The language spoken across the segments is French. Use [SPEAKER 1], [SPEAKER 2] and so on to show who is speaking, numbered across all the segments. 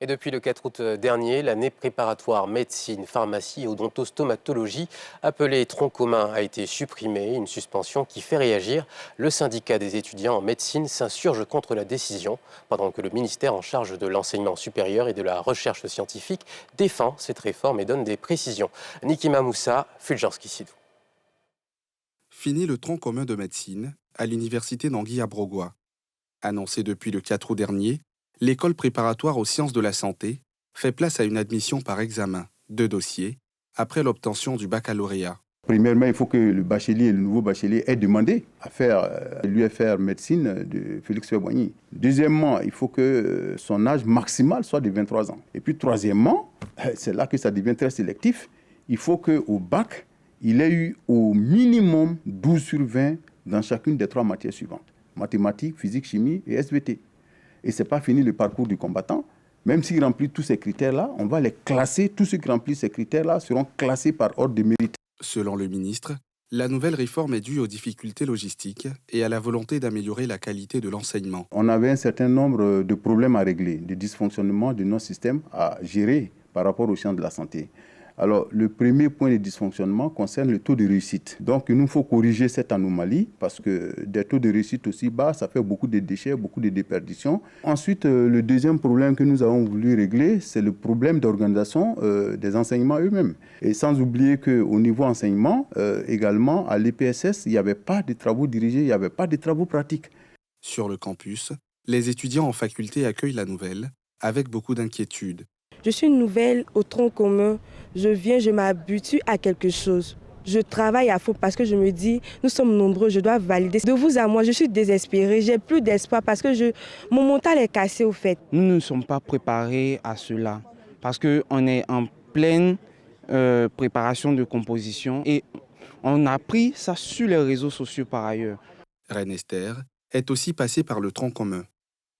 [SPEAKER 1] Et depuis le 4 août dernier, l'année préparatoire médecine, pharmacie et odontostomatologie, appelée tronc commun, a été supprimée. Une suspension qui fait réagir. Le syndicat des étudiants en médecine s'insurge contre la décision, pendant que le ministère en charge de l'enseignement supérieur et de la recherche scientifique défend cette réforme et donne des précisions. Nikima Moussa, Fulgence Kissidou.
[SPEAKER 2] Fini le tronc commun de médecine à l'université d'Anguille-à-Brogois. Annoncé depuis le 4 août dernier, l'école préparatoire aux sciences de la santé fait place à une admission par examen, 2 dossiers, après l'obtention du baccalauréat.
[SPEAKER 3] Premièrement, il faut que le bachelier, le nouveau bachelier, ait demandé à faire l'UFR médecine de Félix Houphouët-Boigny. Deuxièmement, il faut que son âge maximal soit de 23 ans. Et puis troisièmement, c'est là que ça devient très sélectif, il faut qu'au bac, il ait eu au minimum 12 sur 20 dans chacune des 3 matières suivantes. Mathématiques, physique, chimie et SVT. Et ce n'est pas fini le parcours du combattant. Même s'il remplit tous ces critères-là, on va les classer. Tous ceux qui remplissent ces critères-là seront classés par ordre de mérite.
[SPEAKER 2] Selon le ministre, la nouvelle réforme est due aux difficultés logistiques et à la volonté d'améliorer la qualité de l'enseignement.
[SPEAKER 3] On avait un certain nombre de problèmes à régler, de dysfonctionnements de nos systèmes à gérer par rapport au champ de la santé. Alors, le premier point de dysfonctionnement concerne le taux de réussite. Donc, il nous faut corriger cette anomalie parce que des taux de réussite aussi bas, ça fait beaucoup de déchets, beaucoup de déperditions. Ensuite, le deuxième problème que nous avons voulu régler, c'est le problème d'organisation des enseignements eux-mêmes. Et sans oublier qu'au niveau enseignement, également, à l'EPSS, il n'y avait pas de travaux dirigés, il n'y avait pas de travaux pratiques.
[SPEAKER 2] Sur le campus, les étudiants en faculté accueillent la nouvelle avec beaucoup d'inquiétude.
[SPEAKER 4] Je suis nouvelle au tronc commun. Je viens, je m'habitue à quelque chose. Je travaille à fond parce que je me dis, nous sommes nombreux, je dois valider. De vous à moi, je suis désespérée, j'ai plus d'espoir parce que mon mental est cassé au fait.
[SPEAKER 5] Nous ne sommes pas préparés à cela parce qu'on est en pleine préparation de composition et on a pris ça sur les réseaux sociaux par ailleurs.
[SPEAKER 2] Reine Esther est aussi passée par le tronc commun.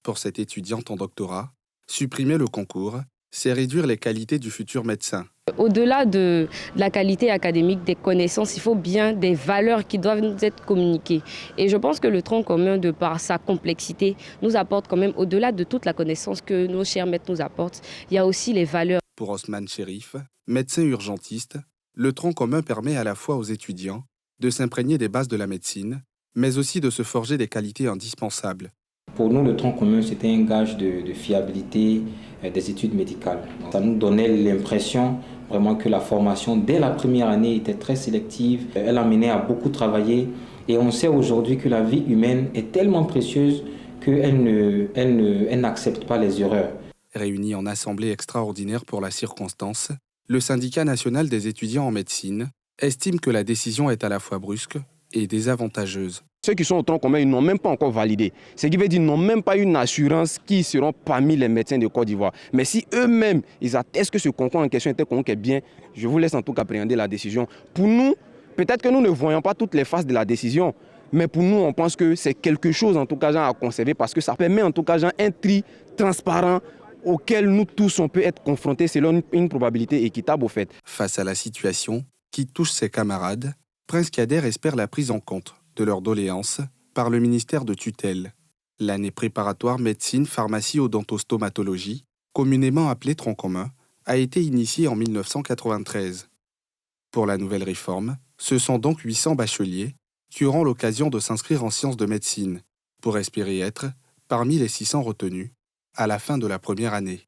[SPEAKER 2] Pour cette étudiante en doctorat, supprimer le concours, c'est réduire les qualités du futur médecin.
[SPEAKER 6] Au-delà de la qualité académique, des connaissances, il faut bien des valeurs qui doivent nous être communiquées. Et je pense que le tronc commun, de par sa complexité, nous apporte quand même, au-delà de toute la connaissance que nos chers maîtres nous apportent, il y a aussi les valeurs.
[SPEAKER 2] Pour Osman Chérif, médecin urgentiste, le tronc commun permet à la fois aux étudiants de s'imprégner des bases de la médecine, mais aussi de se forger des qualités indispensables.
[SPEAKER 7] Pour nous, le tronc commun, c'était un gage de fiabilité des études médicales. Ça nous donnait l'impression vraiment que la formation, dès la première année, était très sélective. Elle amenait à beaucoup travailler. Et on sait aujourd'hui que la vie humaine est tellement précieuse qu'elle n'accepte pas les erreurs.
[SPEAKER 2] Réuni en assemblée extraordinaire pour la circonstance, le syndicat national des étudiants en médecine estime que la décision est à la fois brusque et désavantageuse.
[SPEAKER 8] Ceux qui sont au tronc commun, ils n'ont même pas encore validé. Ce qui veut dire qu'ils n'ont même pas une assurance qu'ils seront parmi les médecins de Côte d'Ivoire. Mais si eux-mêmes, ils attestent que ce concours en question était un concours qui est bien, je vous laisse en tout cas appréhender la décision. Pour nous, peut-être que nous ne voyons pas toutes les phases de la décision, mais pour nous, on pense que c'est quelque chose en tout cas à conserver parce que ça permet en tout cas un tri transparent auquel nous tous on peut être confrontés selon une probabilité équitable au fait.
[SPEAKER 2] Face à la situation qui touche ses camarades, Prince Kader espère la prise en compte de leurs doléances par le ministère de tutelle. L'année préparatoire médecine, pharmacie, odontostomatologie, communément appelée tronc commun, a été initiée en 1993. Pour la nouvelle réforme, ce sont donc 800 bacheliers qui auront l'occasion de s'inscrire en sciences de médecine pour espérer être parmi les 600 retenus à la fin de la première année.